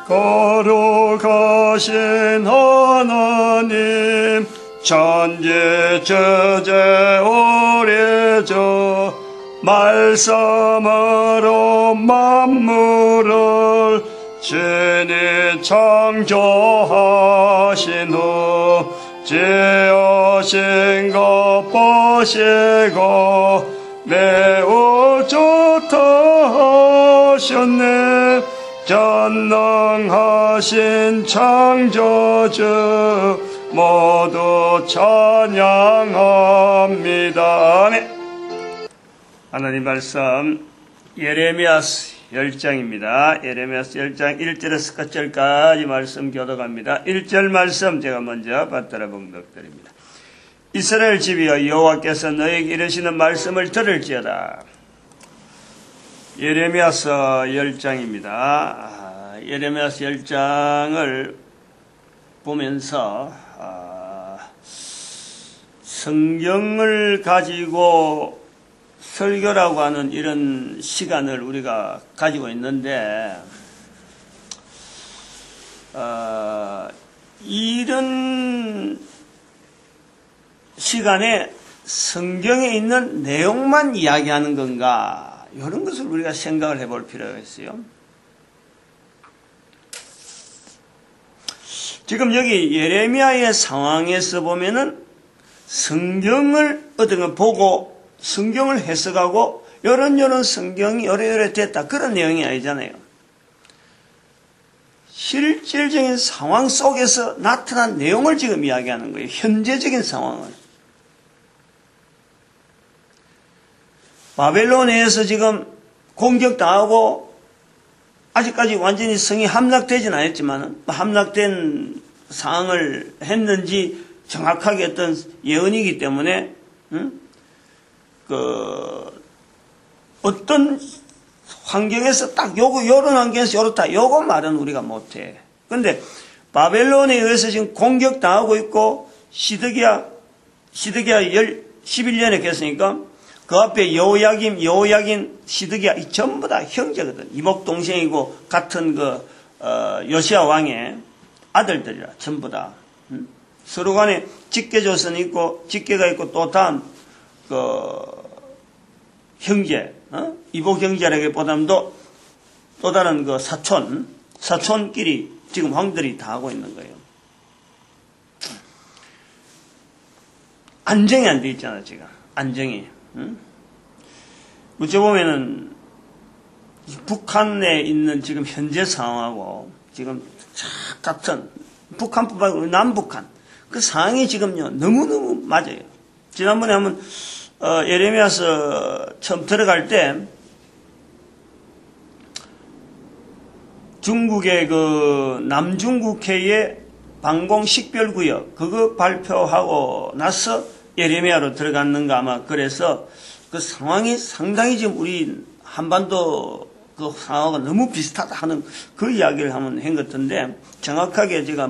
거룩하신 하나님 천지주제 오래저 말씀으로 만물을 친히 창조하신 후 지으신 것 보시고 매우 좋다 하셨네. 전능하신 창조주 모두 찬양합니다. 아멘. 하나님 말씀 예레미야서 10장입니다. 예레미야서 10장 1절에서 끝절까지 말씀 교독합니다. 1절 말씀 제가 먼저 받들어 봉독드립니다. 이스라엘 집이여 여호와께서 너에게 이르시는 말씀을 들을지어다. 예레미야서 10장입니다. 예레미야서 10장을 보면서 성경을 가지고 설교라고 하는 이런 시간을 우리가 가지고 있는데 이런 시간에 성경에 있는 내용만 이야기하는 건가, 이런 것을 우리가 생각을 해볼 필요가 있어요. 지금 여기 예레미야의 상황에서 보면은 성경을 어떤 걸 보고 성경을 해석하고 이런 성경이 요래 됐다, 그런 내용이 아니잖아요. 실질적인 상황 속에서 나타난 내용을 지금 이야기하는 거예요. 현재적인 상황을. 바벨론에서 지금 공격당하고 아직까지 완전히 성이 함락되지는 않았지만 함락된 상황을 했는지 정확하게 어떤 예언이기 때문에 어떤 환경에서 딱 요런 환경에서 요렇다, 요거 말은 우리가 못해. 근데 바벨론에 의해서 지금 공격당하고 있고 시드기야 11년에 깼으니까 그 앞에 여호야긴, 시드기야 이 전부 다 형제거든. 이목 동생이고 같은 요시야 왕의 아들들이라 전부 다. 서로 간에 직계조선이 있고 직계가 있고 또 다음 형제, 이복 형제라기보다도 또 다른 사촌끼리 지금 왕들이 다 하고 있는 거예요. 안정이 안 돼 있잖아, 지금. 안정이. 어찌보면은 북한에 있는 지금 현재 상황하고 지금 같은 북한뿐만 아니라 남북한 그 상황이 지금요 너무너무 맞아요. 지난번에 한번 예레미야서 처음 들어갈 때 중국의 남중국해의 방공 식별구역 그거 발표하고 나서 예레미야로 들어갔는가 아마. 그래서 그 상황이 상당히 지금 우리 한반도 그 상황과 너무 비슷하다 하는 그 이야기를 한번 한 것 같은데, 정확하게 제가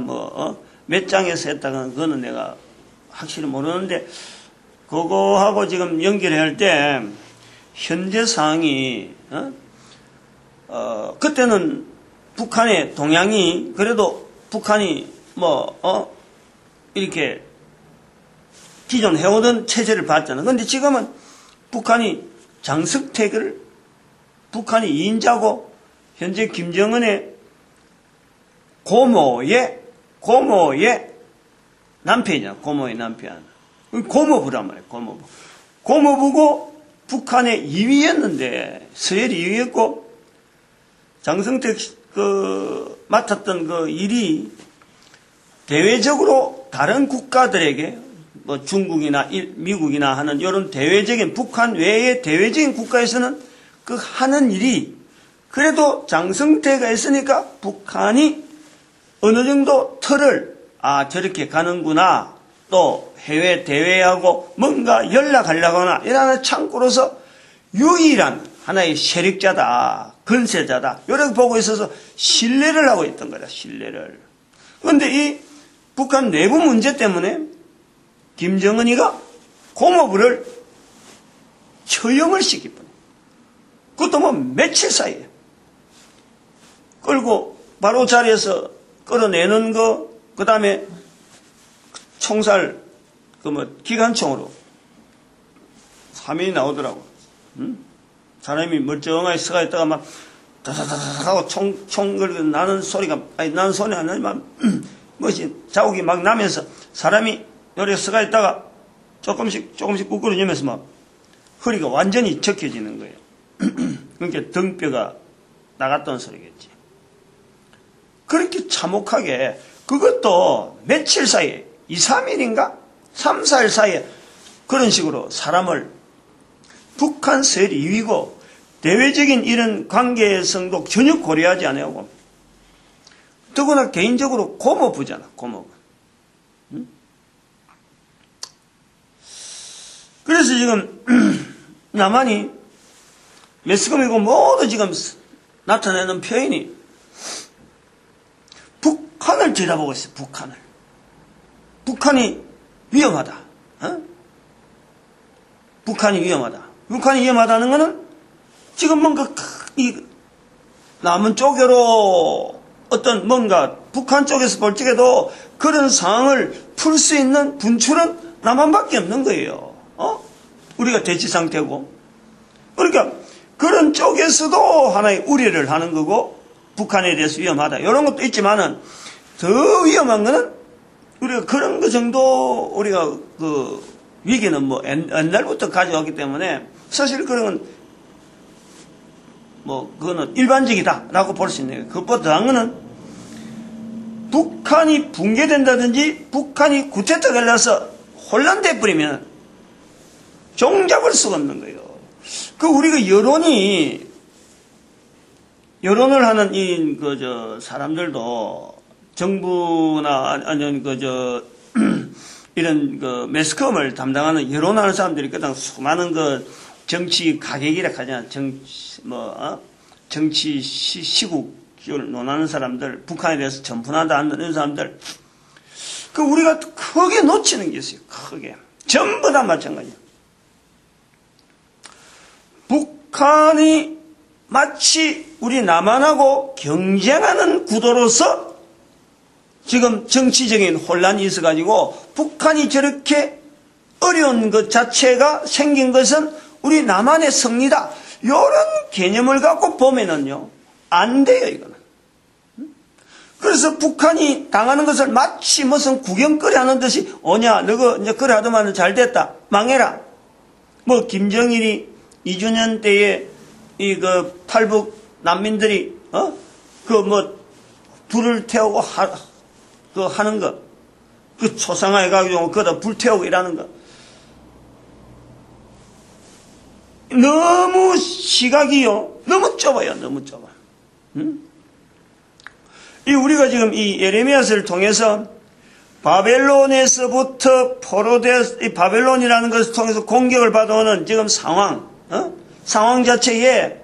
몇 장에서 했다는 그거는 내가 확실히 모르는데, 그거하고 지금 연결할 때 현재 상황이 그때는 북한의 동향이 그래도 북한이 이렇게 기존 해오던 체제를 봤잖아. 그런데 지금은 북한이 장성택을 북한이 2인자고 현재 김정은의 고모의 남편이잖아. 고모의 남편. 고모부란 말이야. 고모부고 북한의 2위였는데 서열이 2위였고 장성택 맡았던 그 일이 대외적으로 다른 국가들에게 중국이나 미국이나 하는 이런 대외적인 북한 외의 대외적인 국가에서는 그 하는 일이 그래도 장성태가 있으니까 북한이 어느 정도 틀을 저렇게 가는구나, 또 해외 대외하고 뭔가 연락하려거나 이러는 창구로서 유일한 하나의 세력자다, 건세자다 이렇게 보고 있어서 신뢰를 하고 있던 거다. 신뢰를. 그런데 이 북한 내부 문제 때문에 김정은이가 고모부를 처형을 시키고, 그것도 며칠 사이에 끌고 바로 자리에서 끌어내는 거, 그 다음에 총살, 기관총으로 3인이 나오더라고. 사람이 멀쩡하게 서가 있다가 막, 다다다다 하고 총 걸고 나는 소리가, 나는 소리 안 나지만, 자국이 막 나면서 사람이 요래 서가 있다가 조금씩 구부러지면서 막 허리가 완전히 적혀지는 거예요. 그러니까 등뼈가 나갔다는 소리겠지. 그렇게 참혹하게 그것도 며칠 사이에 2, 3일인가? 3, 4일 사이에 그런 식으로 사람을 북한 서열 2위고 대외적인 이런 관계성도 전혀 고려하지 않고 더구나 개인적으로 고모부잖아. 고모부. 그래서 지금 남한이 매스컴이고 모두 지금 나타내는 표현이 북한을 들여다보고 있어요. 북한을. 북한이 위험하다. 북한이 위험하다. 북한이 위험하다는 것은 지금 뭔가 이 남은 쪽으로 어떤 뭔가 북한 쪽에서 볼 적에도 그런 상황을 풀 수 있는 분출은 남한밖에 없는 거예요. 우리가 대치 상태고. 그러니까 그런 쪽에서도 하나의 우려를 하는 거고 북한에 대해서 위험하다. 이런 것도 있지만은 더 위험한 거는 우리가 그런 거 정도 우리가 그 위기는 뭐 옛날부터 가져왔기 때문에 사실 그런 건 그거는 일반적이다라고 볼 수 있는 거예요. 그것보다 더한 거는 북한이 붕괴된다든지 북한이 구태타 걸려서 혼란돼 버리면 종잡을 수가 없는 거예요. 그 우리가 여론을 하는 사람들도 정부나 아니면 이런 매스컴을 담당하는 여론하는 사람들이 그냥 수많은 정치 가객이라 하잖아. 정치 시국을 논하는 사람들, 북한에 대해서 전분하다 하는 이런 사람들. 우리가 크게 놓치는 게 있어요. 크게. 전부 다 마찬가지야. 북한이 마치 우리 남한하고 경쟁하는 구도로서 지금 정치적인 혼란이 있어가지고 북한이 저렇게 어려운 것 자체가 생긴 것은 우리 남한의 승리다. 이런 개념을 갖고 보면은요, 안 돼요, 이거는. 그래서 북한이 당하는 것을 마치 무슨 구경거리 하는 듯이, 너거 이제 그래 하더만 잘 됐다. 망해라. 김정일이 2주년 때에 탈북 난민들이, 불을 태우고 하는 거. 초상화해가지고 거기다 불 태우고 이러는 거. 너무 시각이요. 너무 좁아요. 너무 좁아. 우리가 지금 이 예레미야서를 통해서 바벨론에서부터 이 바벨론이라는 것을 통해서 공격을 받아오는 지금 상황 자체에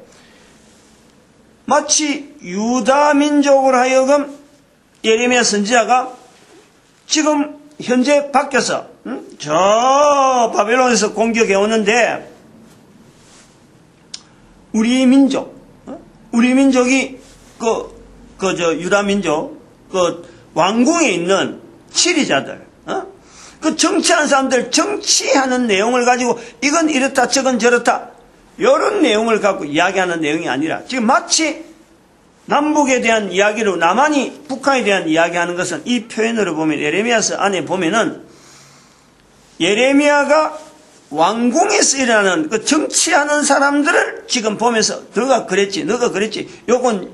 마치 유다 민족으로 하여금 예레미야 선지자가 지금 현재 바뀌어서 저 바벨론에서 공격해 오는데 우리 민족이 유다 민족 왕궁에 있는 치리자들 정치하는 사람들 정치하는 내용을 가지고 이건 이렇다 저건 저렇다 이런 내용을 갖고 이야기하는 내용이 아니라 지금 마치 남북에 대한 이야기로 남한이 북한에 대한 이야기하는 것은 이 표현으로 보면 예레미야서 안에 보면은 예레미야가 왕궁에서 일하는 정치하는 사람들을 지금 보면서 너가 그랬지 요건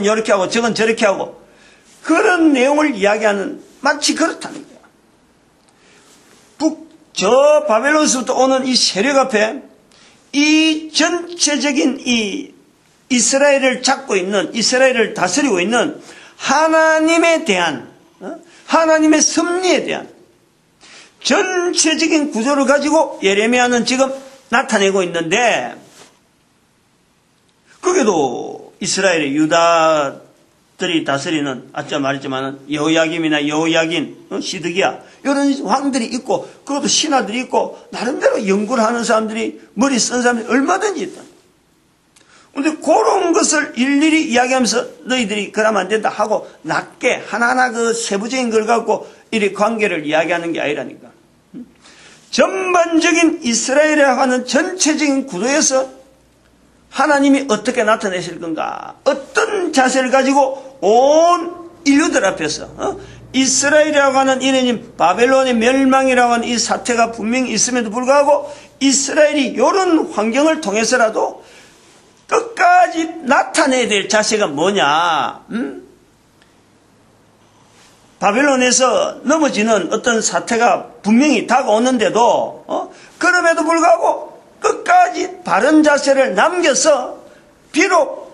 이렇게 하고 저건 저렇게 하고 그런 내용을 이야기하는 마치 그렇다는 거야. 저 바벨론에서부터 오는 이 세력 앞에 이 전체적인 이 이스라엘을 잡고 있는 이스라엘을 다스리고 있는 하나님에 대한 하나님의 섭리에 대한 전체적인 구조를 가지고 예레미야는 지금 나타내고 있는데 그게도 이스라엘의 유다들이 다스리는 아까 말했지만 여호야김이나 여호야긴 시드기야 이런 왕들이 있고 그것도 신하들이 있고 나름대로 연구를 하는 사람들이 머리 쓴 사람들이 얼마든지 있다. 근데 그런 것을 일일이 이야기하면서 너희들이 그러면 안 된다 하고 낮게 하나하나 그 세부적인 걸 갖고 이 관계를 이야기하는 게 아니라니까. 전반적인 이스라엘이라고 하는 전체적인 구도에서 하나님이 어떻게 나타내실 건가, 어떤 자세를 가지고 온 인류들 앞에서 이스라엘이라고 하는 이내님 바벨론의 멸망이라고 하는 이 사태가 분명히 있음에도 불구하고 이스라엘이 이런 환경을 통해서라도 끝까지 나타내야 될 자세가 뭐냐? 바벨론에서 넘어지는 어떤 사태가 분명히 다가오는데도 그럼에도 불구하고 끝까지 바른 자세를 남겨서 비록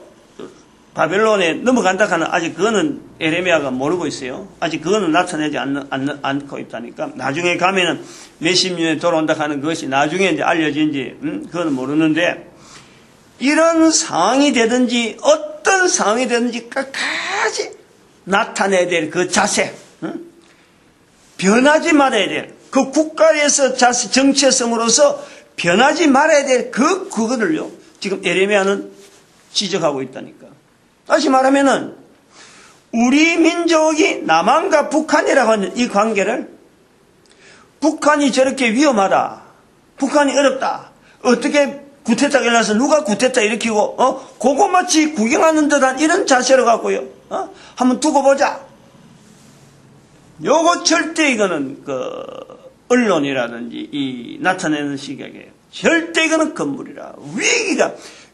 바벨론에 넘어간다 하는 아직 그거는 에레미야가 모르고 있어요. 아직 그거는 나타내지 않고 있다니까. 나중에 가면은 몇십 년에 돌아온다 하는 것이 나중에 이제 알려진지 그거는 모르는데, 이런 상황이 되든지 어떤 상황이 되든지 끝까지 나타내야 될 그 자세, 변하지 말아야 될 그 국가에서 자세, 정체성으로서 변하지 말아야 될 그거를요 지금 에레미야는 지적하고 있다니까. 다시 말하면은 우리 민족이 남한과 북한이라고 하는 이 관계를, 북한이 저렇게 위험하다, 북한이 어렵다, 어떻게 구태타가 일어나서 누가 구태타 일으키고 그거 마치 구경하는 듯한 이런 자세를 갖고요 한번 두고 보자. 요거 절대 이거는 그 언론이라든지 이 나타내는 시각에 절대 이거는 건물이라.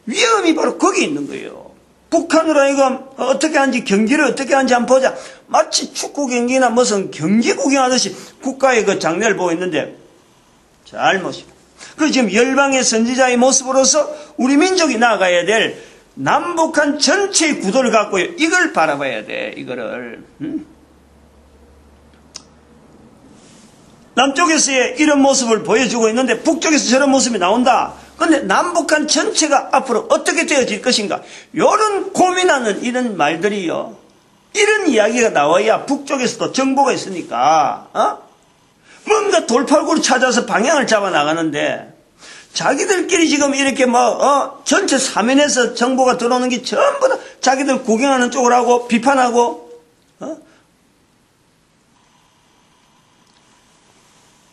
위험이 바로 거기 있는 거예요. 북한으로 하여금 어떻게 하는지, 경기를 어떻게 하는지 한번 보자. 마치 축구 경기나 무슨 경기 구경하듯이 국가의 그 장례를 보고 있는데 잘못이다. 그 지금 열방의 선지자의 모습으로서 우리 민족이 나아가야 될 남북한 전체의 구도를 갖고요, 이걸 바라봐야 돼. 이거를 남쪽에서의 이런 모습을 보여주고 있는데 북쪽에서 저런 모습이 나온다. 그런데 남북한 전체가 앞으로 어떻게 되어질 것인가, 이런 고민하는 이런 말들이요, 이런 이야기가 나와야 북쪽에서도 정보가 있으니까 뭔가 돌팔구를 찾아서 방향을 잡아 나가는데, 자기들끼리 지금 이렇게 전체 사면에서 정보가 들어오는 게 전부 다 자기들 구경하는 쪽을 하고 비판하고,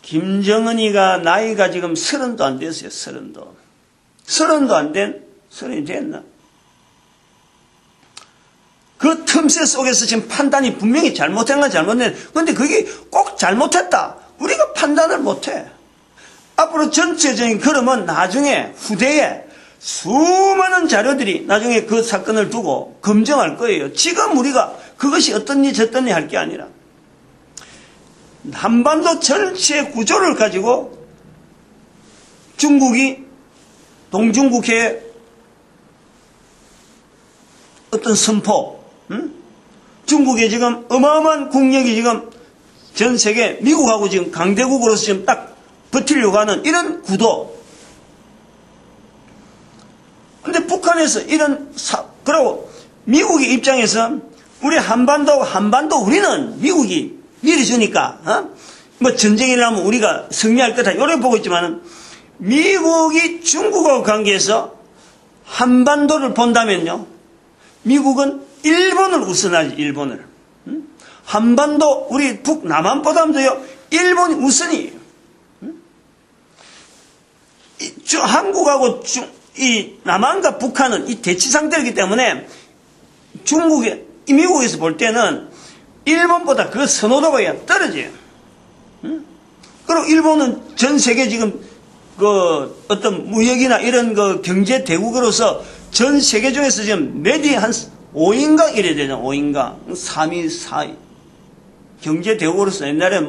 김정은이가 나이가 지금 30도 안 됐어요. 30도 안 된, 30이 됐나? 그 틈새 속에서 지금 판단이 분명히 잘못한 건 잘못된, 근데 그게 꼭 잘못했다 우리가 판단을 못해. 앞으로 전체적인 그러면 나중에 후대에 수많은 자료들이 나중에 그 사건을 두고 검증할 거예요. 지금 우리가 그것이 어떻니 저떻니 할 게 아니라 한반도 전체 구조를 가지고 중국이 동중국해의 어떤 선포, 중국의 지금 어마어마한 국력이 지금 전 세계 미국하고 지금 강대국으로서 지금 딱 버티려고 하는 이런 구도. 근데 북한에서 그리고 미국의 입장에서 우리 한반도 우리는 미국이 밀어주니까, 전쟁이 나면 우리가 승리할 거다, 이렇게 보고 있지만은, 미국이 중국하고 관계에서 한반도를 본다면요, 미국은 일본을 우선하지, 일본을. 한반도, 우리 남한보다도요, 일본이 우선이에요. 한국하고 이 남한과 북한은 이 대치 상태이기 때문에 미국에서 볼 때는 일본보다 그 선호도가 떨어져요. 그리고 일본은 전 세계 지금 그 어떤 무역이나 이런 그 경제 대국으로서 전 세계 중에서 지금 몇이 한 5인가 이래야 되잖아. 5인가 3위 4위 경제 대국으로서 옛날에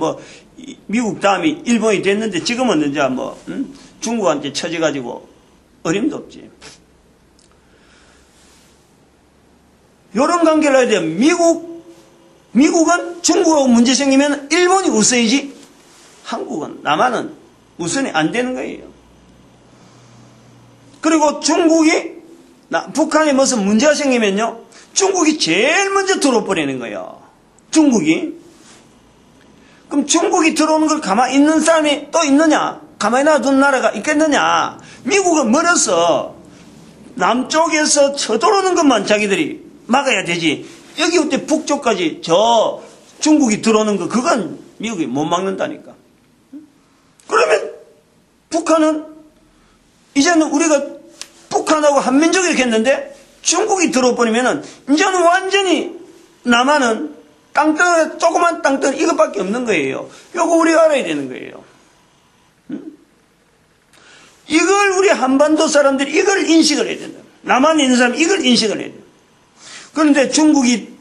미국 다음이 일본이 됐는데 지금은 이제 중국한테 처져가지고 어림도 없지. 요런 관계를 해야 돼. 미국은 중국하고 문제 생기면 일본이 우선이지, 한국은, 남한은 우선이 안 되는 거예요. 그리고 북한에 무슨 문제가 생기면요, 중국이 제일 먼저 들어버리는 거예요. 중국이. 그럼 중국이 들어오는 걸 가만히 있는 사람이 또 있느냐? 가만히 놔둔 나라가 있겠느냐? 미국은 멀어서 남쪽에서 쳐들어오는 것만 자기들이 막아야 되지. 여기 어때 북쪽까지 저 중국이 들어오는 거 그건 미국이 못 막는다니까. 그러면 북한은 이제는 우리가 북한하고 한민족 이렇게 했는데 중국이 들어버리면은 이제는 완전히 남한은 땅덩어리 조그만 땅덩어리 이것밖에 없는 거예요. 요거 우리가 알아야 되는 거예요. 이걸 우리 한반도 사람들이 이걸 인식을 해야 된다. 남한에 있는 사람이 이걸 인식을 해야 된다. 그런데 중국이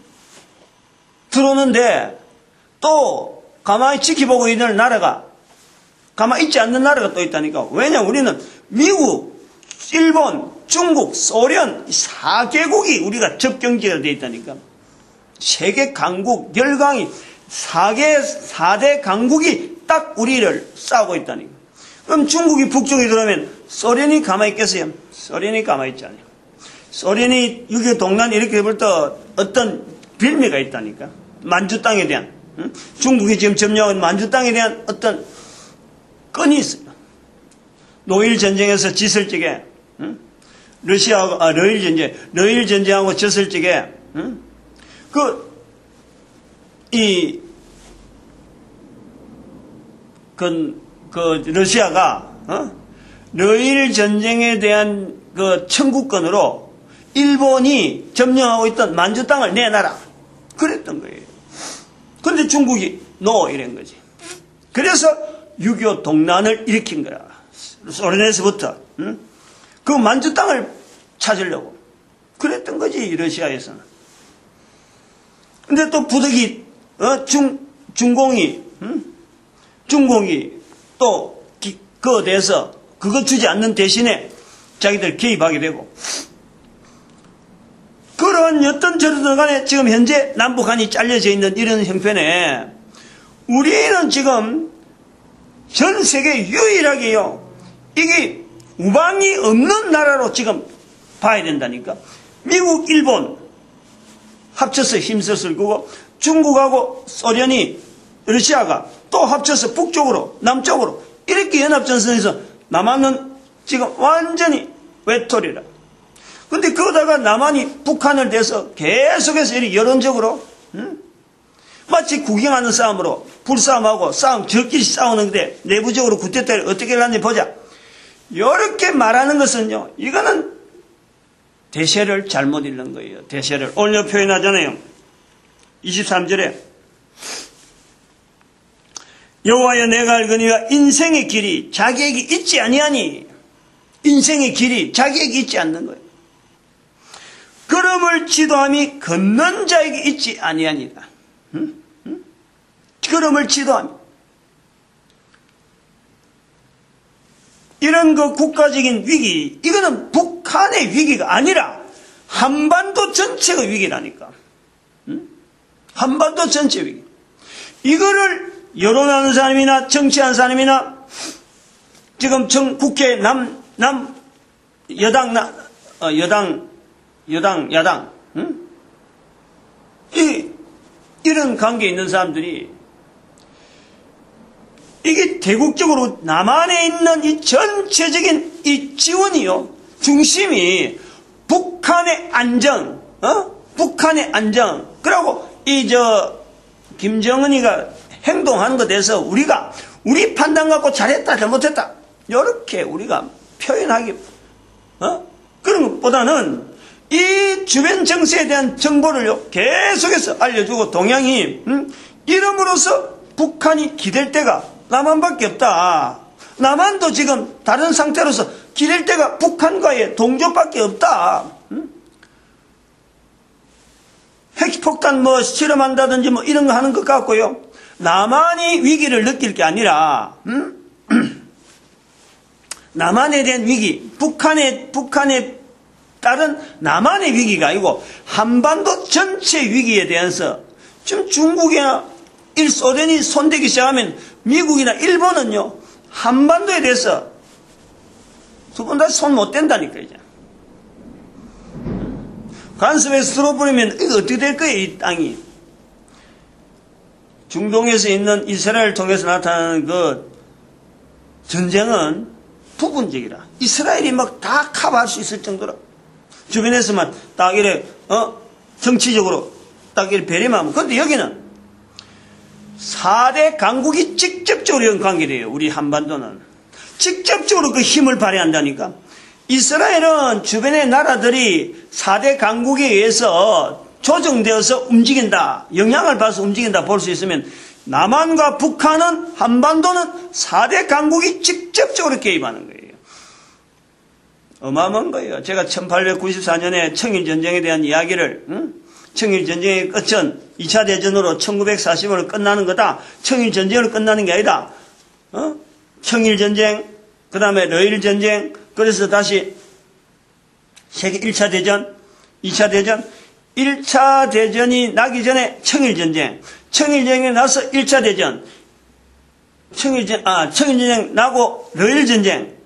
들어오는데 또 가만히 지켜보고 있는 나라가 가만히 있지 않는 나라가 또 있다니까. 왜냐 우리는 미국, 일본, 중국, 소련 4개국이 우리가 접경지가 되어 있다니까. 세계 강국, 열강이 4대 강국이 딱 우리를 싸우고 있다니까. 그럼 중국이 북쪽에 들어오면 소련이 가만히 있겠어요? 소련이 가만히 있지 않아요. 소련이 6.25 동란 이렇게 해볼 때 어떤 빌미가 있다니까. 만주 땅에 대한, 중국이 지금 점령한 만주 땅에 대한 어떤 끈이 있어요. 노일 전쟁에서 졌을 적에, 러일 전쟁하고 졌을 적에, 러시아가, 러일 전쟁에 대한 그 청구권으로 일본이 점령하고 있던 만주 땅을 내놔라. 그랬던 거예요. 근데 중국이 이런 거지. 그래서 6.25 동란을 일으킨 거야. 소련에서부터. 그 만주 땅을 찾으려고. 그랬던 거지, 러시아에서는. 근데 또 부득이, 중공이 또, 그거 대해서, 그거 주지 않는 대신에 자기들 개입하게 되고. 그런 어떤 저런 간에 지금 현재 남북한이 잘려져 있는 이런 형편에 우리는 지금 전 세계 유일하게요. 이게 우방이 없는 나라로 지금 봐야 된다니까. 미국, 일본 합쳐서 힘쓸 거고 중국하고 소련이 러시아가 또 합쳐서 북쪽으로 남쪽으로 이렇게 연합전선에서 남한은 지금 완전히 외톨이라. 근데 그러다가 남한이 북한을 대해서 계속해서 이렇게 여론적으로 마치 구경하는 싸움으로 불싸움하고 저끼리 싸우는데 내부적으로 구태타를 어떻게 하는지 보자. 이렇게 말하는 것은요. 이거는 대세를 잘못 읽는 거예요. 대세를. 오늘 표현하잖아요. 23절에 여호와여 내가 알거니와 인생의 길이 자기에게 있지 아니하니. 인생의 길이 자기에게 있지 않는 거예요. 걸음을 지도함이 걷는 자에게 있지 아니하니라. 걸음을 지도함이. 이런 그 국가적인 위기, 이거는 북한의 위기가 아니라 한반도 전체가 위기라니까. 한반도 전체 위기. 이거를 여론하는 사람이나 정치하는 사람이나 지금 국회 야당, 이런 관계에 있는 사람들이 이게 대국적으로 남한에 있는 이 전체적인 이 지원이요. 중심이 북한의 안정, 북한의 안정. 그리고 김정은이가 행동하는 것에 대해서 우리 판단 갖고 잘했다, 잘못했다. 이렇게 우리가 표현하기, 그런 것보다는 이 주변 정세에 대한 정보를요, 계속해서 알려주고 동양이, 이름으로써 북한이 기댈 데가 남한밖에 없다. 남한도 지금 다른 상태로서 기댈 데가 북한과의 동조밖에 없다. 핵폭탄 실험한다든지 이런 거 하는 것 같고요. 남한이 위기를 느낄 게 아니라, 남한에 대한 위기, 북한에 따른 남한의 위기가 아니고 한반도 전체 위기에 대해서 지금 중국이나 소련이 손대기 시작하면 미국이나 일본은요, 한반도에 대해서 두 번 다 손 못 댄다니까, 이제. 간섭에서 들어버리면 이거 어떻게 될 거예요, 이 땅이. 중동에서 있는 이스라엘을 통해서 나타나는 그 전쟁은 부분적이라. 이스라엘이 막 다 커버할 수 있을 정도로 주변에서만 딱 이래, 정치적으로 딱 이래 배려만 하면. 근데 여기는 4대 강국이 직접적으로 이런 관계돼요. 우리 한반도는. 직접적으로 그 힘을 발휘한다니까. 이스라엘은 주변의 나라들이 4대 강국에 의해서 조정되어서 움직인다. 영향을 받아서 움직인다 볼 수 있으면 남한과 북한은 한반도는 4대 강국이 직접적으로 개입하는 거예요. 어마어마한 거예요. 제가 1894년에 청일전쟁에 대한 이야기를 청일전쟁의 끝은 2차 대전으로 1945로 끝나는 거다. 청일전쟁으로 끝나는 게 아니다. 청일전쟁, 그 다음에 러일전쟁, 그래서 다시 세계 1차 대전, 2차 대전, 1차 대전이 나기 전에 청일전쟁, 청일전쟁이 나서 1차 대전, 청일전쟁 나고 러일전쟁,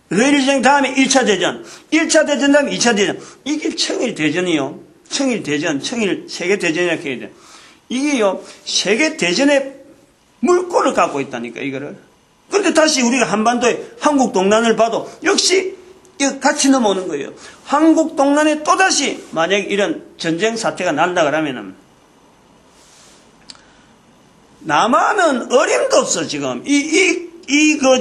러일전쟁 다음에 1차 대전, 1차 대전 다음에 2차 대전. 이게 청일대전이요. 청일대전, 세계대전이라고 해야 돼. 이게요, 세계대전의 물꼬를 갖고 있다니까, 이거를. 그런데 다시 우리가 한반도에 한국 동란을 봐도 역시 같이 넘어오는 거예요. 한국 동란에 또다시 만약에 이런 전쟁 사태가 난다 그러면은 남한은 어림도 없어, 지금.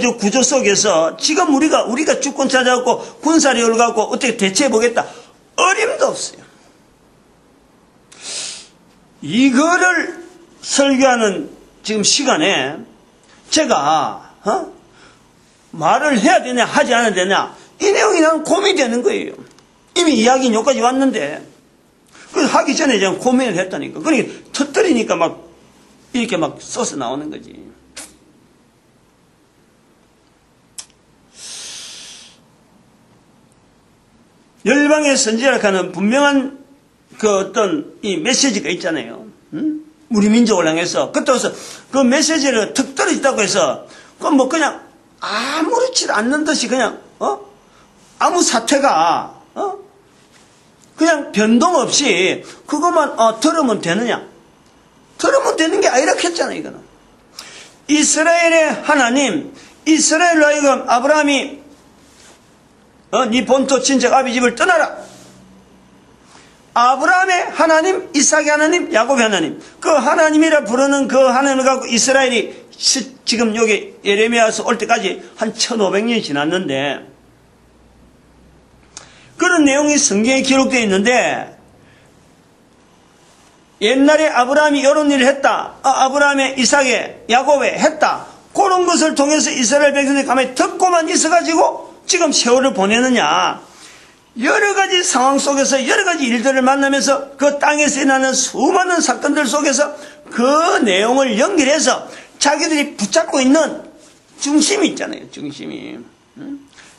저 구조 속에서 지금 우리가 주권 찾아갖고 군사력을 갖고 어떻게 대처해보겠다. 어림도 없어요. 이거를 설교하는 지금 시간에 제가, 말을 해야 되냐, 하지 않아야 되냐. 이 내용이 나는 고민이 되는 거예요. 이미 이야기는 여기까지 왔는데. 그래서 하기 전에 제가 고민을 했다니까. 그러니까 터뜨리니까 막, 이렇게 막 써서 나오는 거지. 열방의 선지자라 하는 분명한 그 어떤 이 메시지가 있잖아요. 우리 민족을 향해서. 그때서 그 메시지를 턱 떨어졌다고 해서, 그건 뭐 그냥 아무렇지도 않는 듯이 그냥, 아무 사태가, 그냥 변동 없이 그것만, 들으면 되느냐? 들으면 되는 게 아니라 했잖아요, 이거는. 이스라엘의 하나님, 이스라엘로 하여금 아브라함이, 네 본토 친척 아비 집을 떠나라. 아브라함의 하나님, 이삭의 하나님, 야곱의 하나님. 그 하나님이라 부르는 그 하나님을 갖고 이스라엘이 지금 여기 예레미야서 올 때까지 한 1500년이 지났는데 그런 내용이 성경에 기록되어 있는데 옛날에 아브라함이 이런 일을 했다. 아브라함의 이삭의 야곱의 했다. 그런 것을 통해서 이스라엘 백성들이 가만히 듣고만 있어가지고 지금 세월을 보내느냐. 여러 가지 상황 속에서 여러 가지 일들을 만나면서 그 땅에서 일어나는 수많은 사건들 속에서 그 내용을 연결해서 자기들이 붙잡고 있는 중심이 있잖아요. 중심이.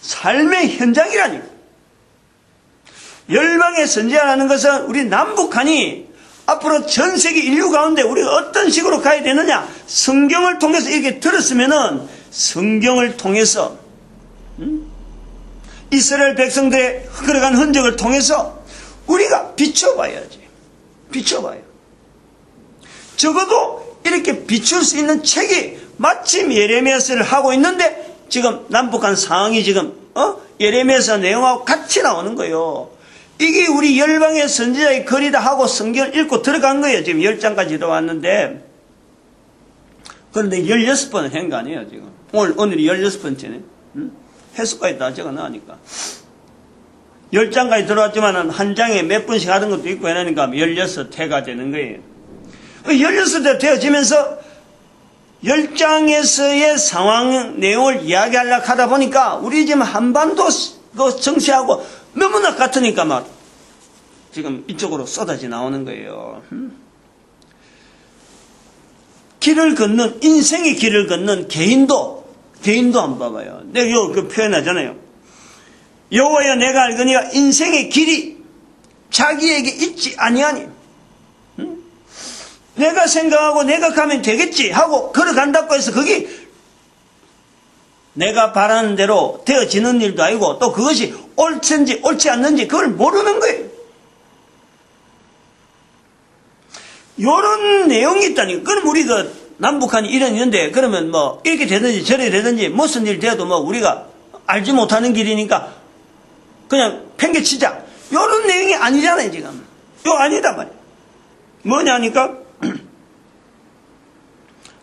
삶의 현장이라니까. 열방의 선지자라는 것은 우리 남북한이 앞으로 전 세계 인류 가운데 우리가 어떤 식으로 가야 되느냐. 성경을 통해서 이렇게 들었으면은 성경을 통해서 이스라엘 백성들의 흘러간 흔적을 통해서 우리가 비춰봐야지. 비춰봐요. 적어도 이렇게 비출 수 있는 책이 마침 예레미야서를 하고 있는데 지금 남북한 상황이 지금 예레미야서 내용하고 같이 나오는 거예요. 이게 우리 열방의 선지자의 글이다 하고 성경을 읽고 들어간 거예요. 지금 10장까지 들어왔는데 그런데 16번을 한 거 아니에요. 지금 오늘이 16번째네. 해석까지 다 적어 나가니까 10장까지 들어왔지만 한 장에 몇 분씩 하던 것도 있고 해나니까 16회가 되는 거예요. 16회 되어지면서 10장에서의 상황 내용을 이야기하려고 하다 보니까 우리 지금 한반도 정치하고 너무나 같으니까 막 지금 이쪽으로 쏟아져 나오는 거예요. 길을 걷는, 인생의 길을 걷는 개인도 한번 봐봐요. 내가 그 표현하잖아요. 여호와여 내가 알거니와 인생의 길이 자기에게 있지 아니하니. 내가 생각하고 내가 가면 되겠지 하고 걸어간다고 해서 그게 내가 바라는 대로 되어지는 일도 아니고 또 그것이 옳든지 옳지 않는지 그걸 모르는 거예요. 요런 내용이 있다니까. 그럼 우리가 남북한이 있는데 그러면 뭐 이렇게 되든지 저렇게 되든지 무슨 일 돼도 뭐 우리가 알지 못하는 길이니까 그냥 팽개치자. 요런 내용이 아니잖아요, 지금. 요 아니다 말이야. 뭐냐니까?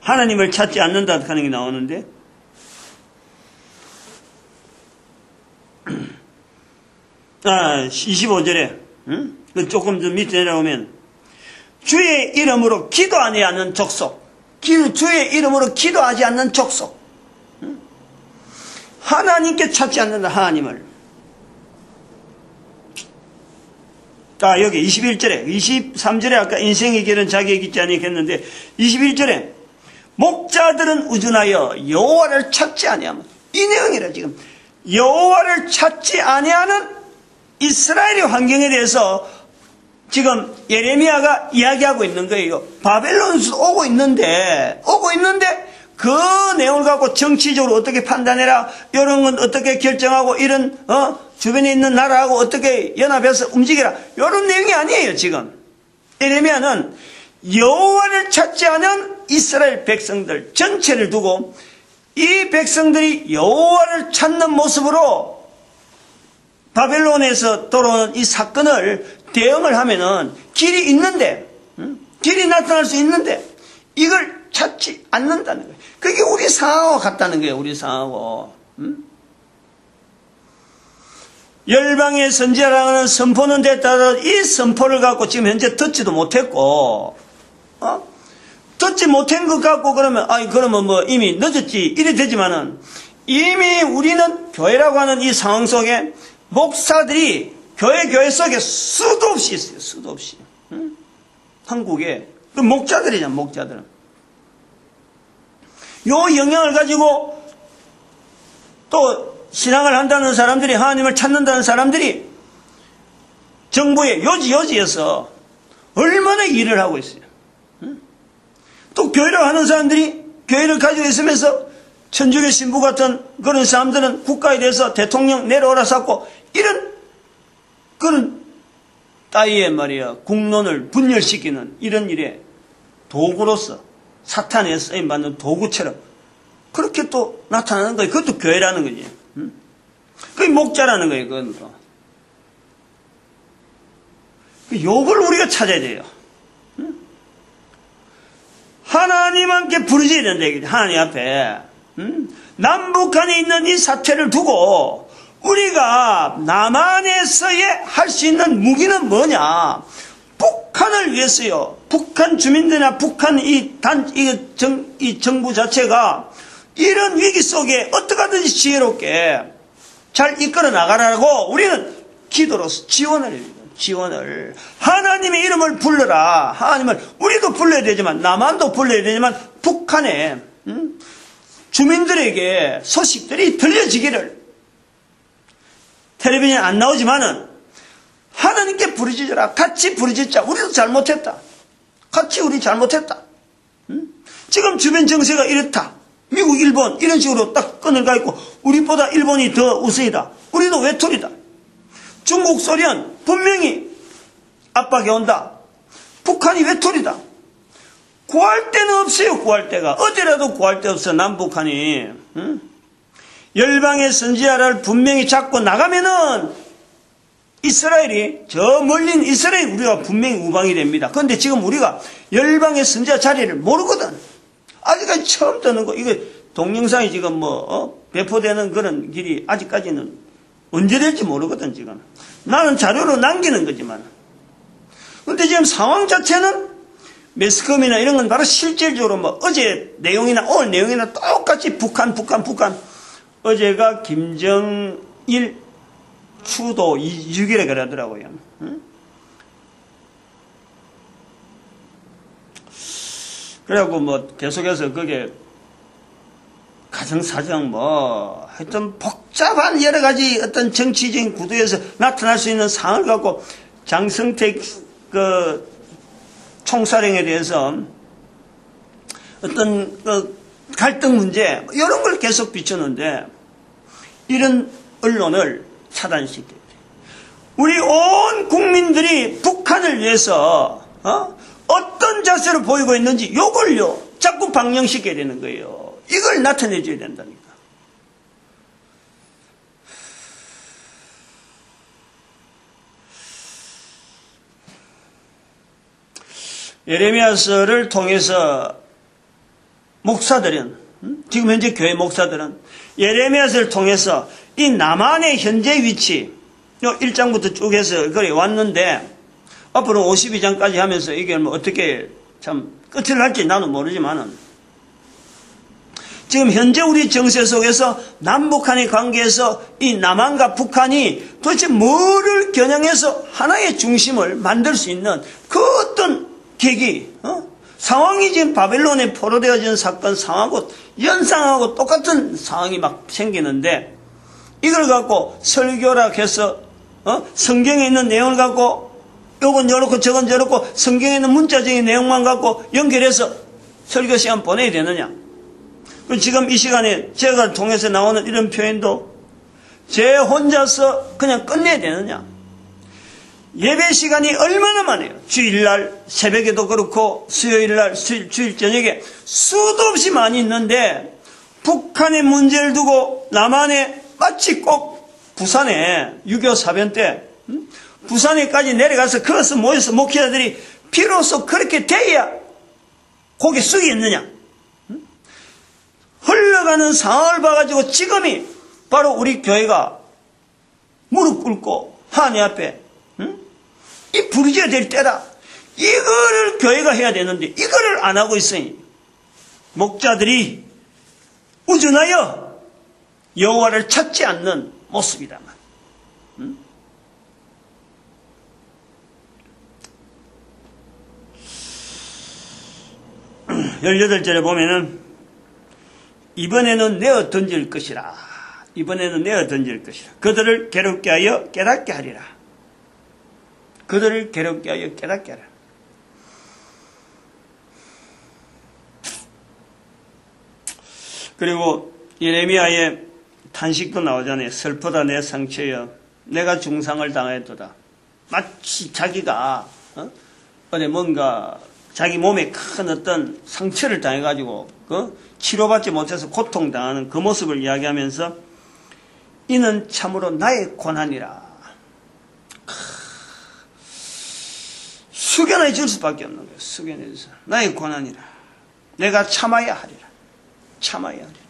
하나님을 찾지 않는다 하는 게 나오는데, 25절에, 조금 좀 밑에 내려오면, 주의 이름으로 기도하지 않는 족속, 주의 이름으로 기도하지 않는 족속, 하나님께 찾지 않는다, 하나님을. 여기 21절에, 23절에 아까 인생의 길은 자기의 길이 아니겠는데, 21절에, 목자들은 우둔하여 여호와를 찾지 아니하면, 이 내용이라 지금. 여호와를 찾지 아니하는 이스라엘의 환경에 대해서 지금 예레미야가 이야기하고 있는 거예요. 바벨론에서 오고 있는데 그 내용을 갖고 정치적으로 어떻게 판단해라, 이런 건 어떻게 결정하고, 이런 주변에 있는 나라하고 어떻게 연합해서 움직여라, 이런 내용이 아니에요. 지금 예레미야는 여호와를 찾지 않은 이스라엘 백성들 전체를 두고 이 백성들이 여호와를 찾는 모습으로 바벨론에서 돌아오는 이 사건을 대응을 하면은 길이 있는데, 길이 나타날 수 있는데 이걸 찾지 않는다는 거예요. 그게 우리 상황하고 같다는 거예요. 우리 상황하고. 열방의 선지자라는 선포는 됐다도 이 선포를 갖고 지금 현재 듣지도 못했고, 듣지 못한 것 갖고 그러면 뭐 이미 늦었지 이래 되지만은, 이미 우리는 교회라고 하는 이 상황 속에 목사들이 교회 속에 수도 없이 있어요. 수도 없이. 한국에 그 목자들이잖아. 목자들은 요 영향을 가지고 또 신앙을 한다는 사람들이, 하나님을 찾는다는 사람들이 정부의 요지에서 얼마나 일을 하고 있어요. 또 교회라고 하는 사람들이 교회를 가지고 있으면서 천주교 신부 같은 그런 사람들은 국가에 대해서 대통령 내려오라 샀고, 이런 그런 따위의 말이야 국론을 분열시키는 이런 일에 도구로서 사탄에 쓰임받는 도구처럼 그렇게 또 나타나는 거예요. 그것도 교회라는 거지. 그게 목자라는 거예요. 그건 또. 요걸 우리가 찾아야 돼요. 하나님 함께 부르짖어야 된다 얘기죠. 하나님 앞에. 남북한에 있는 이 사태를 두고 우리가 남한에서의 할 수 있는 무기는 뭐냐? 북한을 위해서요. 북한 주민들이나 북한 이 정부 자체가 이런 위기 속에 어떻게 하든지 지혜롭게 잘 이끌어 나가라고 우리는 기도로서 지원을 해요. 지원을. 하나님의 이름을 불러라. 하나님을 우리도 불러야 되지만, 남한도 불러야 되지만, 북한의 주민들에게 소식들이 들려지기를, 텔레비전에 안 나오지만은 하나님께 부르짖어라. 같이 부르짖자. 우리도 잘못했다. 같이 우리 잘못했다. 지금 주변 정세가 이렇다. 미국, 일본 이런 식으로 딱 끈을 가 있고 우리보다 일본이 더 우세이다. 우리도 외톨이다. 중국, 소련 분명히 압박이 온다. 북한이 외톨이다. 구할 데는 없어요. 구할 데가. 어디라도 구할 데 없어. 남북한이. 열방의 선지자를 분명히 잡고 나가면은 이스라엘이, 저 멀린 이스라엘이 우리가 분명히 우방이 됩니다. 그런데 지금 우리가 열방의 선지자 자리를 모르거든. 아직까지 처음 듣는 거. 이거 동영상이 지금 배포되는 그런 길이 아직까지는 언제 될지 모르거든. 지금 나는 자료로 남기는 거지만, 근데 지금 상황 자체는 매스컴이나 이런 건 바로 실질적으로 어제 내용이나 오늘 내용이나 똑같이 북한. 어제가 김정일 추도 6일에 그러더라고요. 그래갖고 계속해서 그게 가정사정 하여튼 복잡한 여러 가지 어떤 정치적인 구도에서 나타날 수 있는 상황을 갖고 장성택 총사령에 대해서 어떤 갈등 문제 이런 걸 계속 비추는데, 이런 언론을 차단시켜야 돼. 우리 온 국민들이 북한을 위해서 어떤 자세를 보이고 있는지 이걸요 자꾸 방영시켜야 되는 거예요. 이걸 나타내줘야 된다니까. 예레미야서를 통해서 목사들은, 지금 현재 교회 목사들은 예레미야서를 통해서 이 남한의 현재 위치, 1장부터 쭉 해서 그래 왔는데, 앞으로 52장까지 하면서 이게 뭐 어떻게 참 끝을 날지 나는 모르지만은, 지금 현재 우리 정세 속에서 남북한의 관계에서 이 남한과 북한이 도대체 뭐를 겨냥해서 하나의 중심을 만들 수 있는 그 어떤 계기, 상황이 지금 바벨론에 포로되어진 사건 상황하고 연상하고 똑같은 상황이 막 생기는데, 이걸 갖고 설교라 해서 성경에 있는 내용을 갖고 요건 저렇고 저건 저렇고 성경에 있는 문자적인 내용만 갖고 연결해서 설교 시간 보내야 되느냐? 지금 이 시간에 제가 통해서 나오는 이런 표현도 제 혼자서 그냥 끝내야 되느냐? 예배 시간이 얼마나 많아요. 주일날 새벽에도 그렇고 수요일날 주일 저녁에 수도 없이 많이 있는데, 북한의 문제를 두고 남한에 마치 꼭 부산에 6.25 사변 때 부산에까지 내려가서 거기서 모여서 목회자들이 비로소 그렇게 돼야 고개 숙이겠느냐? 흘러가는 상황을 봐가지고 지금이 바로 우리 교회가 무릎 꿇고 하나님 앞에 이 부르짖어야 될 때다. 이거를 교회가 해야 되는데 이거를 안 하고 있으니 목자들이 우준하여 여호와를 찾지 않는 모습이다만. 18절에 보면은 이번에는 내어 던질 것이라. 이번에는 내어 던질 것이라. 그들을 괴롭게 하여 깨닫게 하리라. 그들을 괴롭게 하여 깨닫게 하리라. 그리고 예레미야의 탄식도 나오잖아요. 슬프다 내 상처여 내가 중상을 당하였도다. 마치 자기가 어디 뭔가 자기 몸에 큰 어떤 상처를 당해가지고 치료받지 못해서 고통당하는 그 모습을 이야기하면서 이는 참으로 나의 고난이라. 숙연해 줄 수밖에 없는 거예요. 숙연해 줄 나의 고난이라. 내가 참아야 하리라. 참아야 하리라.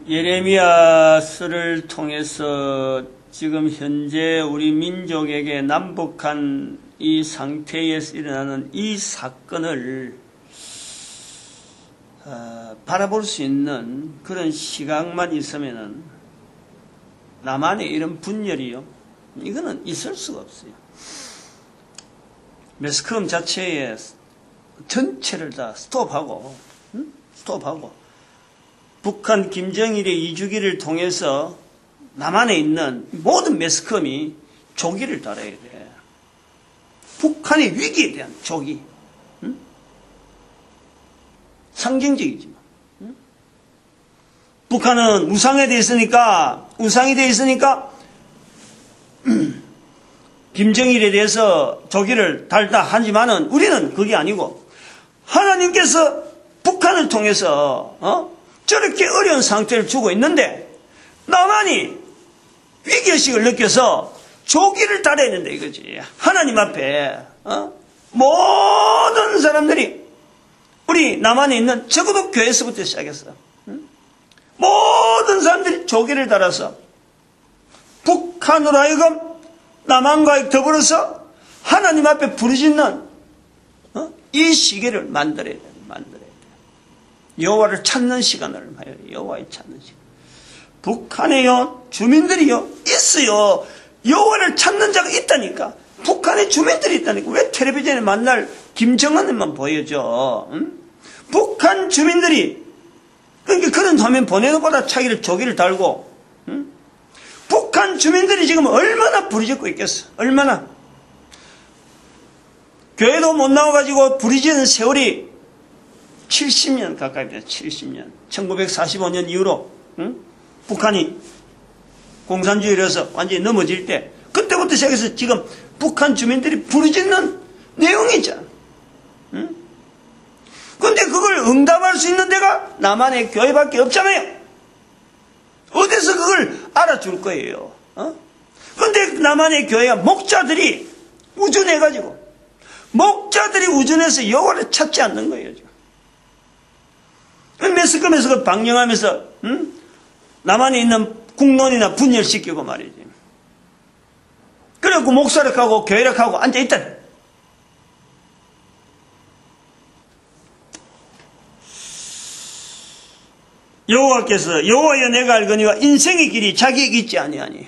예레미야서를 통해서 지금 현재 우리 민족에게 남북한 이 상태에서 일어나는 이 사건을 바라볼 수 있는 그런 시각만 있으면은 남한의 이런 분열이요, 이거는 있을 수가 없어요. 매스컴 자체에 전체를 다 스톱하고 북한 김정일의 이주기를 통해서 남한에 있는 모든 매스컴이 조기를 따라야 돼. 북한의 위기에 대한 조기. 상징적이지만. 북한은 우상이 되어 있으니까 김정일에 대해서 조기를 달다 하지만은 우리는 그게 아니고 하나님께서 북한을 통해서 저렇게 어려운 상태를 주고 있는데 남한이 위기의식을 느껴서 조기를 달아야 된다 이거지. 하나님 앞에 모든 사람들이 우리 남한에 있는 적어도 교회에서부터 시작했어. 모든 사람들이 조기를 달아서 북한으로 하여금 남한과 더불어서 하나님 앞에 부르짖는 이 시기를 만들어야 돼. 여호와를 찾는 시간을 말해요. 여호와를 찾는 시간. 북한에요 주민들이요 있어요. 여호와를 찾는 자가 있다니까. 북한에 주민들이 있다니까. 왜 텔레비전에 만날 김정은만 보여줘? 북한 주민들이 그러니까 그런 화면 보내는 것보다 자기를 조기를 달고 북한 주민들이 지금 얼마나 부르짖고 있겠어. 얼마나. 교회도 못 나와가지고 부르짖는 세월이 70년 가까이 됩니다. 70년. 1945년 이후로 북한이 공산주의로서 완전히 넘어질 때 그때부터 시작해서 지금 북한 주민들이 부르짖는 내용이 있잖아. 그런데 그걸 응답할 수 있는 데가 남한의 교회밖에 없잖아요. 어디서 그걸 알아줄 거예요? 근데 남한의 교회가 목자들이 우준해가지고, 목자들이 우준해서 여호와를 찾지 않는 거예요, 지금. 매스컴에서 그 방영하면서, 남한에 있는 국론이나 분열시키고 말이지. 그래갖고 목사력하고 교회력하고 앉아있다. 여호와께서 여호와여 내가 알거니와 인생의 길이 자기에게 있지 아니하니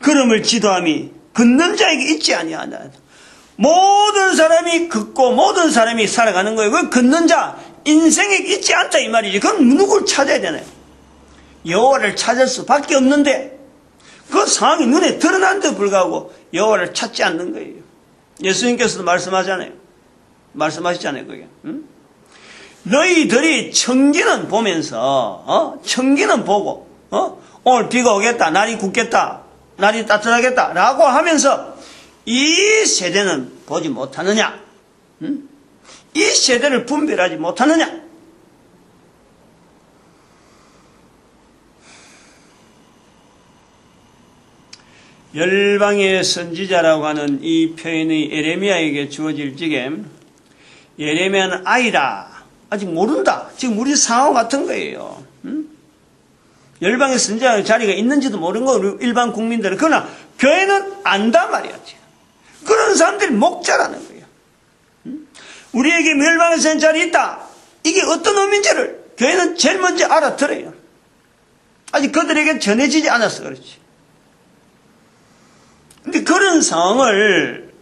걸음을 지도함이 걷는 자에게 있지 아니하나. 모든 사람이 걷고 모든 사람이 살아가는 거예요. 그 걷는 자 인생에 있지 않다 이 말이지. 그럼 누굴 찾아야 되나요? 여호와를 찾을 수밖에 없는데 그 상황이 눈에 드러난데도 불구하고 여호와를 찾지 않는 거예요. 예수님께서도 말씀하시잖아요. 그게. 너희들이 청기는 보면서 청기는 보고 오늘 비가 오겠다, 날이 굳겠다, 날이 따뜻하겠다 라고 하면서 이 세대는 보지 못하느냐? 이 세대를 분별하지 못하느냐? 열방의 선지자라고 하는 이 표현이 예레미야에게 주어질 적에 예레미야는 아이라, 아직 모른다. 지금 우리 상황 같은 거예요. 열방의 선지자의 자리가 있는지도 모르는 거 일반 국민들은. 그러나 교회는 안다 말이야. 그런 사람들이 목자라는 거예요. 우리에게 열방의 선지자 자리 있다. 이게 어떤 의미인지를 교회는 제일 먼저 알아들어요. 아직 그들에게 전해지지 않았어 그렇지. 근데 그런 상황을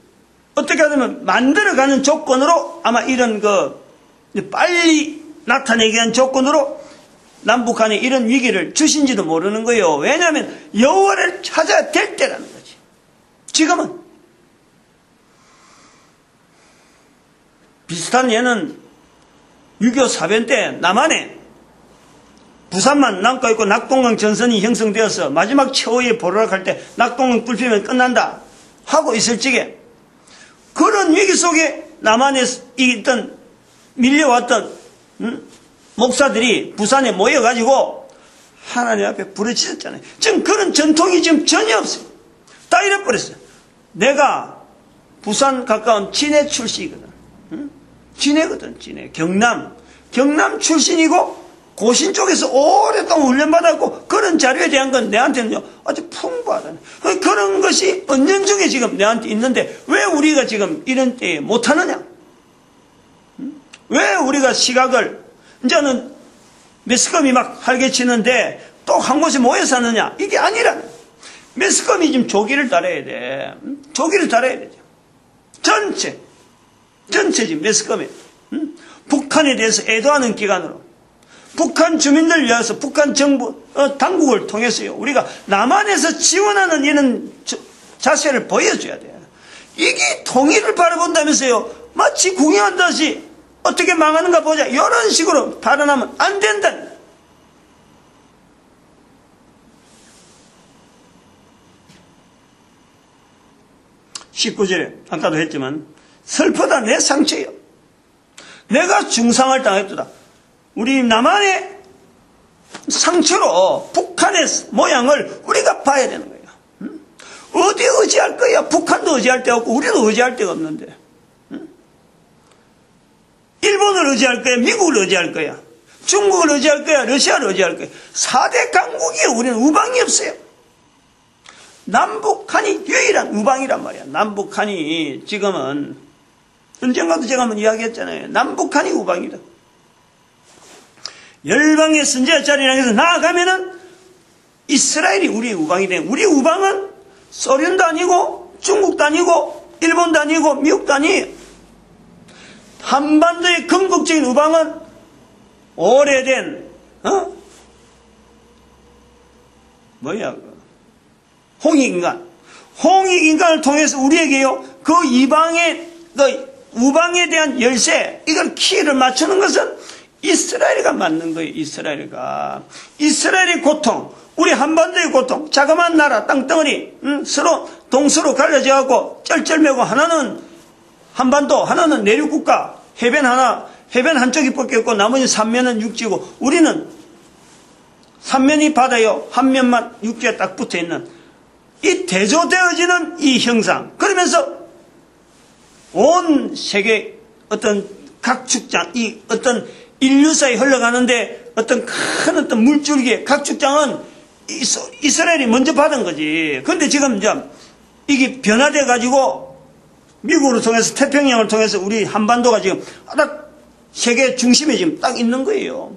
어떻게 하면 만들어가는 조건으로 아마 이런 빨리 나타내게 한 조건으로 남북한에 이런 위기를 주신지도 모르는 거예요. 왜냐하면 여호와를 찾아야 될 때라는 거지. 지금은 비슷한 예는 6.25 사변 때 남한에 부산만 남고 있고 낙동강 전선이 형성되어서 마지막 최후의 보루락할 때 낙동강 뚫리면 끝난다 하고 있을 적에 그런 위기 속에 남한에 있던 밀려왔던 목사들이 부산에 모여가지고 하나님 앞에 부르짖었잖아요. 지금 그런 전통이 지금 전혀 없어요. 다 잃어버렸어요. 내가 부산 가까운 진해 출신이거든. 진해거든. 진해. 경남 출신이고 고신 쪽에서 오랫동안 훈련받았고 그런 자료에 대한 건 내한테는 아주 풍부하다. 그런 것이 은연중에 지금 내한테 있는데 왜 우리가 지금 이런 때에 못하느냐? 왜 우리가 시각을 이제는 매스컴이 막 활개치는데 또 한 곳에 모여 사느냐? 이게 아니라 매스컴이 지금 조기를 달아야 돼. 조기를 달아야 되죠. 전체 지금 매스컴이 북한에 대해서 애도하는 기간으로 북한 주민들 위해서 북한 정부 당국을 통해서요 우리가 남한에서 지원하는 이런 자세를 보여줘야 돼요. 이게 통일을 바라본다면서요 마치 궁예한다시 어떻게 망하는가 보자 이런 식으로 발언하면 안 된다. 19절에 아까도 했지만 슬프다 내 상처요 내가 중상을 당했도다. 우리 남한의 상처로 북한의 모양을 우리가 봐야 되는 거예요. 어디 의지할 거야? 북한도 의지할 데가 없고 우리도 의지할 데가 없는데 일본을 의지할 거야? 미국을 의지할 거야? 중국을 의지할 거야? 러시아를 의지할 거야? 4대 강국이에 우리는 우방이 없어요. 남북한이 유일한 우방이란 말이야. 남북한이 지금은 언젠가도 제가 한번 이야기했잖아요. 남북한이 우방이다. 열방의 선지자 자리라고 해서 나아가면은 이스라엘이 우리의 우방이 돼. 우리 우방은 소련도 아니고 중국도 아니고 일본도 아니고 미국도 아니에요. 한반도의 건국적인 우방은 오래된 홍익인간을 통해서 우리에게요 그 이방의 우방에 대한 열쇠 이걸 키를 맞추는 것은 이스라엘이가 맞는 거예요. 이스라엘의 고통, 우리 한반도의 고통, 자그마한 나라 땅덩어리 서로 동서로 갈라져 갖고 쩔쩔매고 하나는 한반도, 하나는 내륙국가, 해변 한쪽이 뻗겼고 나머지 3면은 육지고 우리는 한 면이 바다요, 한 면만 육지에 딱 붙어 있는 이 대조되어지는 이 형상. 그러면서 온 세계 어떤 각축장, 이 어떤 인류사에 흘러가는데 어떤 큰 어떤 물줄기의 각축장은 이스라엘이 먼저 받은 거지. 그런데 지금 이제 이게 변화돼 가지고 미국을 통해서 태평양을 통해서 우리 한반도가 지금 딱 세계 중심에 지금 딱 있는 거예요.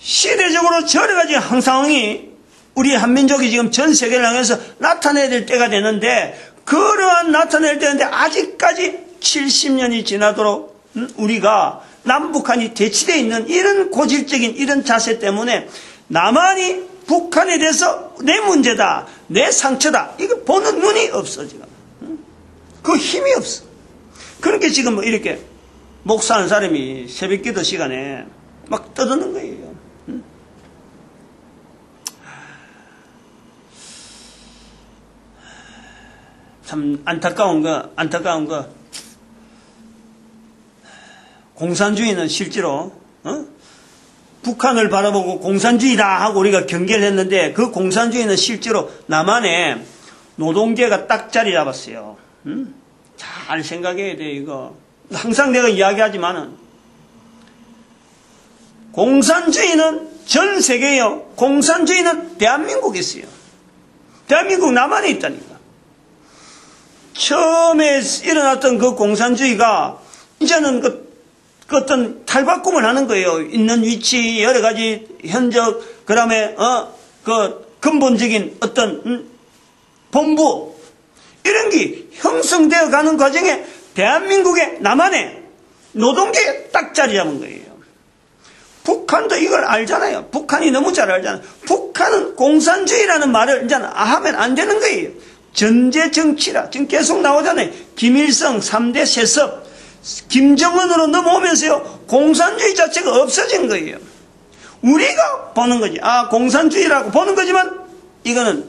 시대적으로 여러 가지 상황이 우리 한민족이 지금 전 세계를 향해서 나타내야 될 때가 되는데, 그러한 나타낼 때인데 아직까지 70년이 지나도록 우리가 남북한이 대치되어 있는 이런 고질적인 이런 자세 때문에 남한이 북한에 대해서 내 문제다, 내 상처다, 이거 보는 눈이 없어. 지금 그 힘이 없어. 그렇게 지금 뭐 이렇게 목사하는 사람이 새벽기도 시간에 막 떠드는 거예요. 참 안타까운 거, 공산주의는 실제로, 북한을 바라보고 공산주의다 하고 우리가 경계를 했는데, 그 공산주의는 실제로 남한에 노동계가 딱 자리 잡았어요. 잘 생각해야 돼, 이거. 항상 내가 이야기하지만은, 공산주의는 전 세계에요. 공산주의는 대한민국에 있어요. 대한민국 남한에 있다니까. 처음에 일어났던 그 공산주의가 이제는 그 어떤 탈바꿈을 하는 거예요. 있는 위치, 여러 가지 현적, 그 다음에, 그 근본적인 어떤, 본부, 이런 게 형성되어 가는 과정에 대한민국의 남한에 노동계에 딱 자리 잡은 거예요. 북한도 이걸 알잖아요. 북한이 너무 잘 알잖아요. 북한은 공산주의라는 말을 이제 하면 안 되는 거예요. 전제 정치라. 지금 계속 나오잖아요. 김일성 3대 세습, 김정은으로 넘어오면서요, 공산주의 자체가 없어진 거예요. 우리가 보는 거지. 아, 공산주의라고 보는 거지만, 이거는,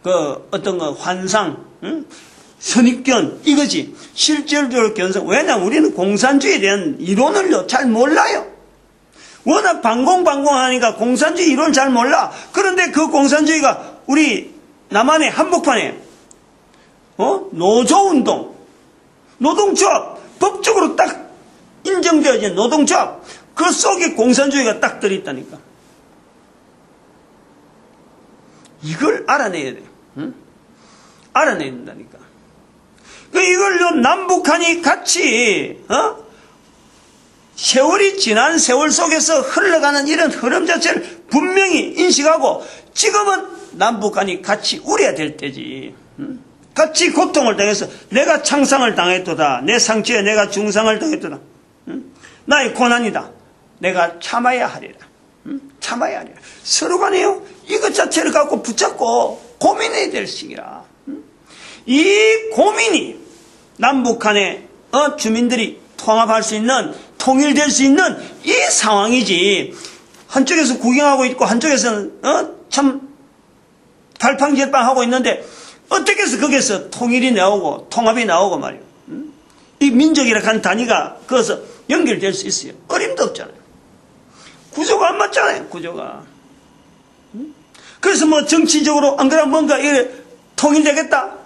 어떤 환상, 선입견, 이거지. 실질적으로 견성. 왜냐하면 우리는 공산주의에 대한 이론을요, 잘 몰라요. 워낙 방공하니까 공산주의 이론 잘 몰라. 그런데 그 공산주의가 우리 남한의 한복판에, 노조운동, 노동조합, 법적으로 딱 인정되어진 노동조합, 그 속에 공산주의가 딱 들어있다니까. 이걸 알아내야 돼. 알아내야 된다니까. 이걸로 남북한이 같이, 세월이 지난 세월 속에서 흘러가는 이런 흐름 자체를 분명히 인식하고, 지금은 남북한이 같이 울어야 될 때지. 같이 고통을 당해서 내가 창상을 당했도다. 내 상처에 내가 중상을 당했도다. 나의 고난이다. 내가 참아야 하리라. 참아야 하리라. 서로 간에요, 이것 자체를 갖고 붙잡고 고민해야 될 시기라. 이 고민이 남북한의 주민들이 통합할 수 있는, 통일될 수 있는 이 상황이지. 한쪽에서 구경하고 있고 한쪽에서는 참 갈팡질팡하고 있는데, 어떻게 해서 거기에서 통일이 나오고 통합이 나오고 말이에요. 이 민족이라는 한 단위가 거기서 연결될 수 있어요. 어림도 없잖아요. 구조가 안 맞잖아요. 구조가. 그래서 뭐 정치적으로 안 그러면 뭔가 이래 통일되겠다?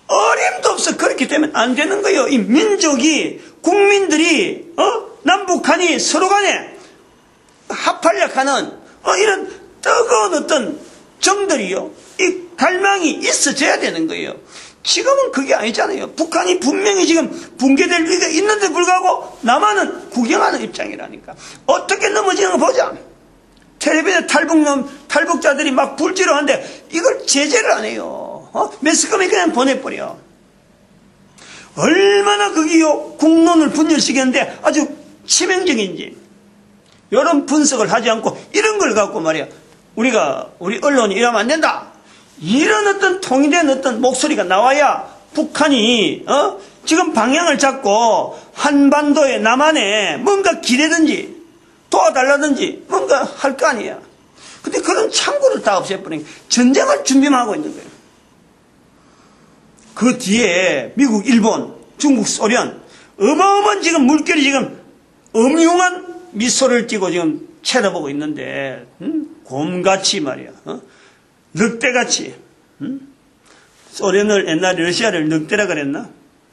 어림도 없어. 그렇게 되면 안 되는 거예요. 이 민족이, 국민들이, 남북한이 서로 간에 합하려고 하는 이런 뜨거운 어떤 정들이요, 이 갈망이 있어져야 되는 거예요. 지금은 그게 아니잖아요. 북한이 분명히 지금 붕괴될 위기가 있는데 불구하고 남한은 구경하는 입장이라니까. 어떻게 넘어지는 거 보자. 텔레비전에 탈북자들이 막 불지로 하는데 이걸 제재를 안 해요. 매스컴이 그냥 보내버려. 얼마나 그게요, 국론을 분열시켰는데 아주 치명적인지. 이런 분석을 하지 않고 이런 걸 갖고 말이야, 우리 언론이 이러면 안 된다. 이런 어떤 통일된 어떤 목소리가 나와야 북한이, 지금 방향을 잡고 한반도에, 남한에 뭔가 기대든지 도와달라든지 뭔가 할 거 아니야. 근데 그런 창구를 다 없애버리니까 전쟁을 준비만 하고 있는 거예요. 그 뒤에 미국, 일본, 중국, 소련, 어마어마한 지금 물결이 지금 음흉한 미소를 띠고 지금 쳐다보고 있는데, 곰같이 말이야. 늑대같이. 소련을 옛날에 러시아를 늑대라 그랬나?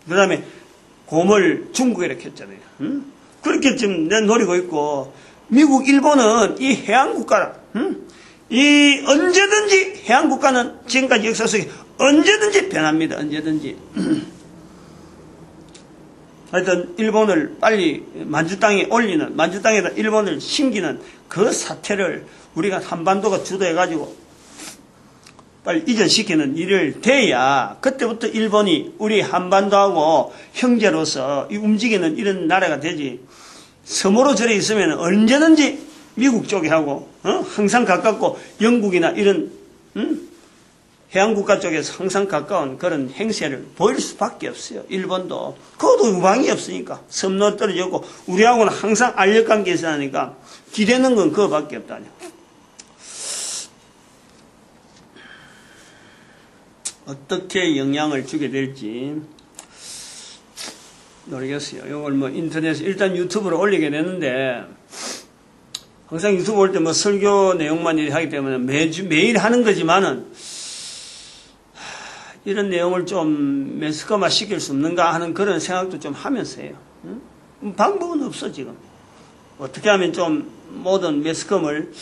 그 다음에 곰을 중국에 이렇게 했잖아요. 그렇게 지금 노리고 있고, 미국, 일본은 이 해양국가라. 이 언제든지 해양국가는 지금까지 역사 속에 언제든지 변합니다. 언제든지. 하여튼 일본을 빨리 만주 땅에 올리는, 만주 땅에다 일본을 심기는 그 사태를 우리가 한반도가 주도해가지고 빨리 이전시키는 일을 돼야 그때부터 일본이 우리 한반도하고 형제로서 움직이는 이런 나라가 되지. 섬으로 저래 있으면 언제든지 미국 쪽에 하고 항상 가깝고 영국이나 이런 해양국가 쪽에서 항상 가까운 그런 행세를 보일 수밖에 없어요. 일본도. 그것도 우방이 없으니까. 섬로 떨어졌고 우리하고는 항상 알력관계에 있으니까 기대는 건 그거밖에 없다니. 어떻게 영향을 주게 될지 모르겠어요. 이걸 뭐 인터넷에 일단 유튜브로 올리게 되는데 항상 유튜브 올 때 뭐 설교 내용만 하기 때문에 매일 하는 거지만은 이런 내용을 좀 매스컴화 시킬 수 없는가 하는 그런 생각도 좀 하면서 해요. 방법은 없어 지금. 어떻게 하면 좀 모든 매스컴을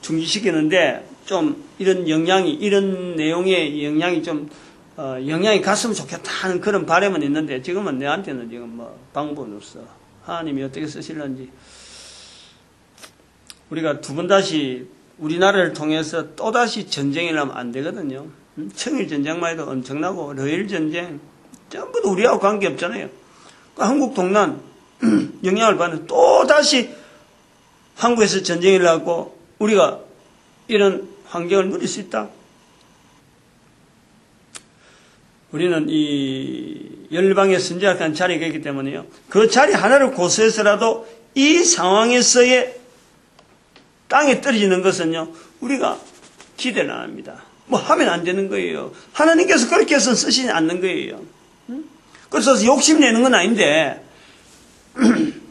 중지시키는데 좀 이런 영향이, 이런 내용의 영향이 좀 영향이 갔으면 좋겠다 하는 그런 바람은 있는데 지금은 내한테는 지금 뭐 방법은 없어. 하나님이 어떻게 쓰실런지. 우리가 두 번 다시 우리나라를 통해서 또다시 전쟁을 하면 안 되거든요. 청일 전쟁만 해도 엄청나고 러일 전쟁 전부 다 우리하고 관계없잖아요. 그러니까 한국 동란 영향을 받는 또다시 한국에서 전쟁을 하고 우리가 이런 환경을 누릴 수 있다. 우리는 이 열방의 선지자한 자리가 있기 때문에요. 그 자리 하나를 고수해서라도 이 상황에서의 땅에 떨어지는 것은요, 우리가 기대를 안 합니다. 뭐 하면 안 되는 거예요. 하나님께서 그렇게 해서 쓰시지 않는 거예요. 그래서 욕심내는 건 아닌데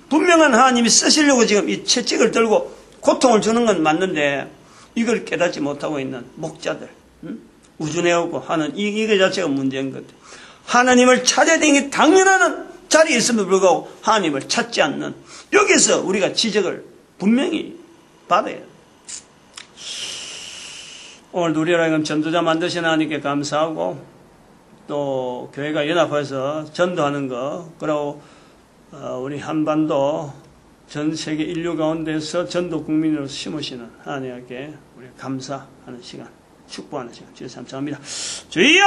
분명한 하나님이 쓰시려고 지금 이 채찍을 들고 고통을 주는 건 맞는데 이걸 깨닫지 못하고 있는 목자들, 우준해오고 하는 이거 자체가 문제인 것 같아요. 하나님을 찾아야 되는 게 당연한 자리에 있음에도 불구하고 하나님을 찾지 않는, 여기서 우리가 지적을 분명히 받아야 돼요. 오늘도 우리가 전도자 만드신 하나님께 감사하고 또 교회가 연합해서 전도하는 거, 그리고 우리 한반도 전 세계 인류 가운데서 전도 국민으로 심으시는 하나님께 우리 감사하는 시간, 축복하는 시간 주여 감사합니다. 주여!